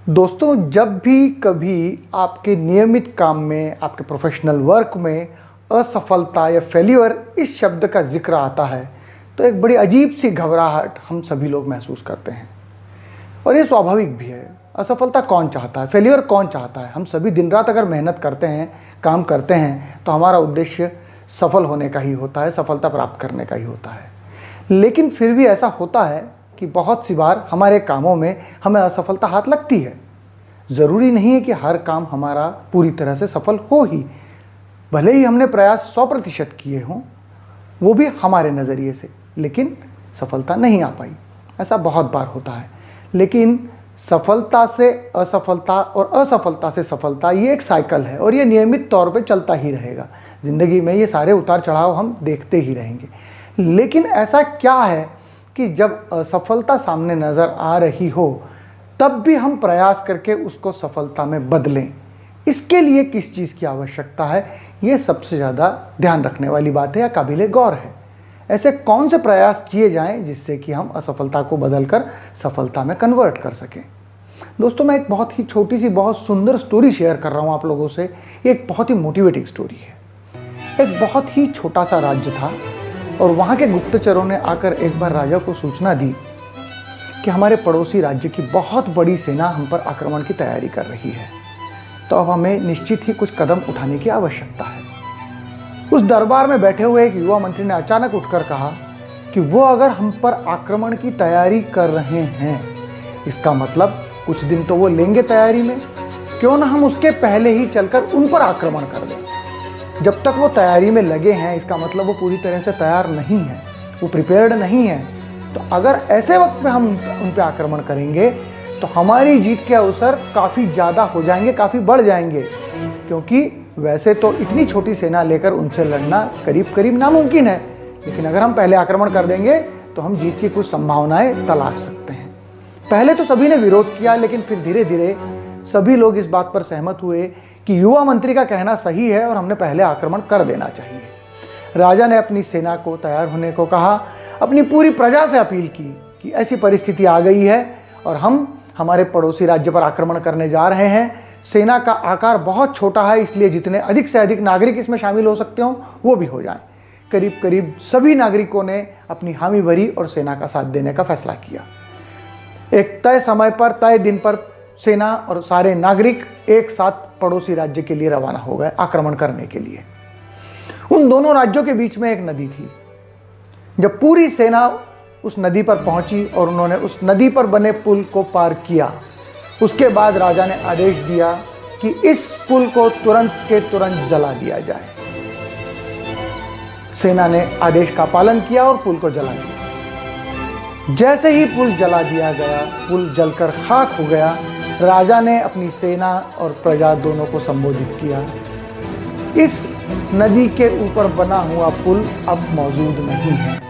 दोस्तों, जब भी कभी आपके नियमित काम में, आपके प्रोफेशनल वर्क में असफलता या फेल्यूर इस शब्द का जिक्र आता है तो एक बड़ी अजीब सी घबराहट हम सभी लोग महसूस करते हैं। और ये स्वाभाविक भी है। असफलता कौन चाहता है, फेल्यूर कौन चाहता है। हम सभी दिन रात अगर मेहनत करते हैं, काम करते हैं तो हमारा उद्देश्य सफल होने का ही होता है, सफलता प्राप्त करने का ही होता है। लेकिन फिर भी ऐसा होता है कि बहुत सी बार हमारे कामों में हमें असफलता हाथ लगती है। ज़रूरी नहीं है कि हर काम हमारा पूरी तरह से सफल हो ही, भले ही हमने प्रयास 100% किए हों, वो भी हमारे नज़रिए से, लेकिन सफलता नहीं आ पाई। ऐसा बहुत बार होता है। लेकिन सफलता से असफलता और असफलता से सफलता, ये एक साइकिल है और ये नियमित तौर पे चलता ही रहेगा। ज़िंदगी में ये सारे उतार चढ़ाव हम देखते ही रहेंगे। लेकिन ऐसा क्या है कि जब असफलता सामने नज़र आ रही हो तब भी हम प्रयास करके उसको सफलता में बदलें। इसके लिए किस चीज़ की आवश्यकता है, ये सबसे ज़्यादा ध्यान रखने वाली बात है या काबिले गौर है। ऐसे कौन से प्रयास किए जाएं जिससे कि हम असफलता को बदलकर सफलता में कन्वर्ट कर सकें। दोस्तों, मैं एक बहुत ही छोटी सी बहुत सुंदर स्टोरी शेयर कर रहा हूँ आप लोगों से। ये एक बहुत ही मोटिवेटिंग स्टोरी है। एक बहुत ही छोटा सा राज्य था और वहाँ के गुप्तचरों ने आकर एक बार राजा को सूचना दी कि हमारे पड़ोसी राज्य की बहुत बड़ी सेना हम पर आक्रमण की तैयारी कर रही है, तो अब हमें निश्चित ही कुछ कदम उठाने की आवश्यकता है। उस दरबार में बैठे हुए एक युवा मंत्री ने अचानक उठकर कहा कि वो अगर हम पर आक्रमण की तैयारी कर रहे हैं, इसका मतलब कुछ दिन तो वो लेंगे तैयारी में, क्यों ना हम उसके पहले ही चलकर उन पर आक्रमण कर दें। जब तक वो तैयारी में लगे हैं, इसका मतलब वो पूरी तरह से तैयार नहीं है, वो प्रिपेयर्ड नहीं है। तो अगर ऐसे वक्त में हम उन पर आक्रमण करेंगे तो हमारी जीत के अवसर काफ़ी ज़्यादा हो जाएंगे, काफ़ी बढ़ जाएंगे, क्योंकि वैसे तो इतनी छोटी सेना लेकर उनसे लड़ना करीब करीब नामुमकिन है। लेकिन अगर हम पहले आक्रमण कर देंगे तो हम जीत की कुछ संभावनाएं तलाश सकते हैं। पहले तो सभी ने विरोध किया, लेकिन फिर धीरे धीरे सभी लोग इस बात पर सहमत हुए कि युवा मंत्री का कहना सही है और हमने पहले आक्रमण कर देना चाहिए। राजा ने अपनी सेना को तैयार होने को कहा, अपनी पूरी प्रजा से अपील की कि ऐसी परिस्थिति आ गई है और हम हमारे पड़ोसी राज्य पर आक्रमण करने जा रहे हैं। सेना का आकार बहुत छोटा है, इसलिए जितने अधिक से अधिक नागरिक इसमें शामिल हो सकते हो वो भी हो जाएं। करीब करीब सभी नागरिकों ने अपनी हामी भरी और सेना का साथ देने का फैसला किया। एक तय समय पर, तय दिन पर सेना और सारे नागरिक एक साथ पड़ोसी राज्य के लिए रवाना हो गए आक्रमण करने के लिए। उन दोनों राज्यों के बीच में एक नदी थी। जब पूरी सेना उस नदी पर पहुंची और उन्होंने उस नदी पर बने पुल को पार किया, उसके बाद राजा ने आदेश दिया कि इस पुल को तुरंत के तुरंत जला दिया जाए। सेना ने आदेश का पालन किया और पुल को जला दिया। जैसे ही पुल जला दिया गया, पुल जलकर खाक हो गया, राजा ने अपनी सेना और प्रजा दोनों को संबोधित किया, इस नदी के ऊपर बना हुआ पुल अब मौजूद नहीं है।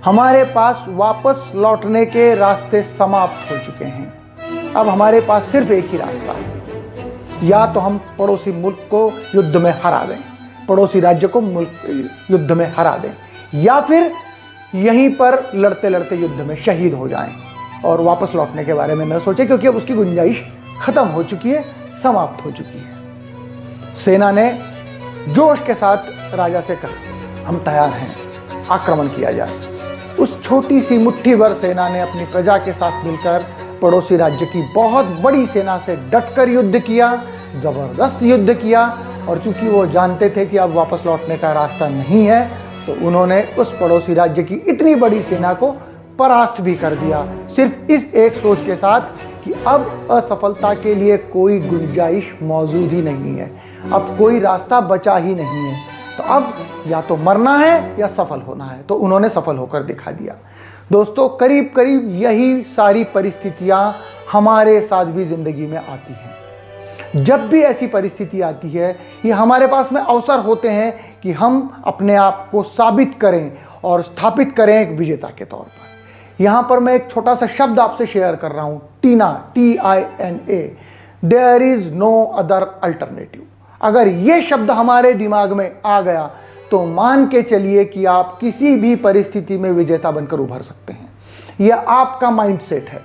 हमारे पास वापस लौटने के रास्ते समाप्त हो चुके हैं। अब हमारे पास सिर्फ एक ही रास्ता है, या तो हम पड़ोसी मुल्क को युद्ध में हरा दें, पड़ोसी राज्य को युद्ध में हरा दें, या फिर यहीं पर लड़ते लड़ते युद्ध में शहीद हो जाएं और वापस लौटने के बारे में न सोचें, क्योंकि अब उसकी गुंजाइश खत्म हो चुकी है, समाप्त हो चुकी है। सेना ने जोश के साथ राजा से कहा, हम तैयार हैं, आक्रमण किया जाए। उस छोटी सी मुट्ठी भर सेना ने अपनी प्रजा के साथ मिलकर पड़ोसी राज्य की बहुत बड़ी सेना से डटकर युद्ध किया, जबरदस्त युद्ध किया। और चूंकि वो जानते थे कि अब वापस लौटने का रास्ता नहीं है, तो उन्होंने उस पड़ोसी राज्य की इतनी बड़ी सेना को परास्त भी कर दिया, सिर्फ इस एक सोच के साथ कि अब असफलता के लिए कोई गुंजाइश मौजूद ही नहीं है, अब कोई रास्ता बचा ही नहीं है। तो अब या तो मरना है या सफल होना है। तो उन्होंने सफल होकर दिखा दिया। दोस्तों, करीब करीब यही सारी परिस्थितियां हमारे साथ भी जिंदगी में आती हैं। जब भी ऐसी परिस्थिति आती है, ये हमारे पास में अवसर होते हैं कि हम अपने आप को साबित करें और स्थापित करें एक विजेता के तौर पर। यहाँ पर मैं एक छोटा सा शब्द आपसे शेयर कर रहा हूँ, TINA, TINA, there is no other alternative. अगर ये शब्द हमारे दिमाग में आ गया तो मान के चलिए कि आप किसी भी परिस्थिति में विजेता बनकर उभर सकते हैं। यह आपका माइंडसेट है।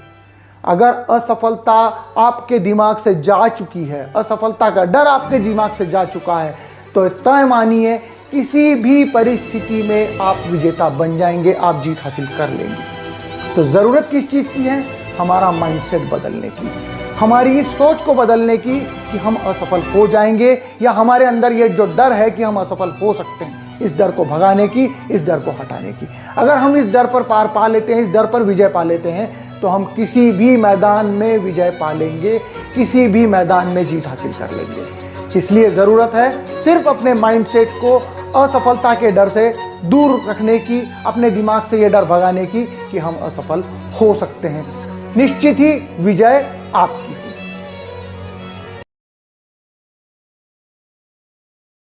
अगर असफलता आपके दिमाग से जा चुकी है, असफलता का डर आपके दिमाग से जा चुका है, तो तय मानिए किसी भी परिस्थिति में आप विजेता बन जाएंगे, आप जीत हासिल कर लेंगे। तो ज़रूरत किस चीज़ की है? हमारा माइंडसेट बदलने की, हमारी इस सोच को बदलने की कि हम असफल हो जाएंगे, या हमारे अंदर ये जो डर है कि हम असफल हो सकते हैं, इस डर को भगाने की, इस डर को हटाने की। अगर हम इस डर पर पार पा लेते हैं, इस डर पर विजय पा लेते हैं, तो हम किसी भी मैदान में विजय पा लेंगे, किसी भी मैदान में जीत हासिल कर लेंगे। इसलिए ज़रूरत है सिर्फ अपने माइंडसेट को असफलता के डर से दूर रखने की, अपने दिमाग से ये डर भगाने की कि हम असफल हो सकते हैं। निश्चित ही विजय आपकी।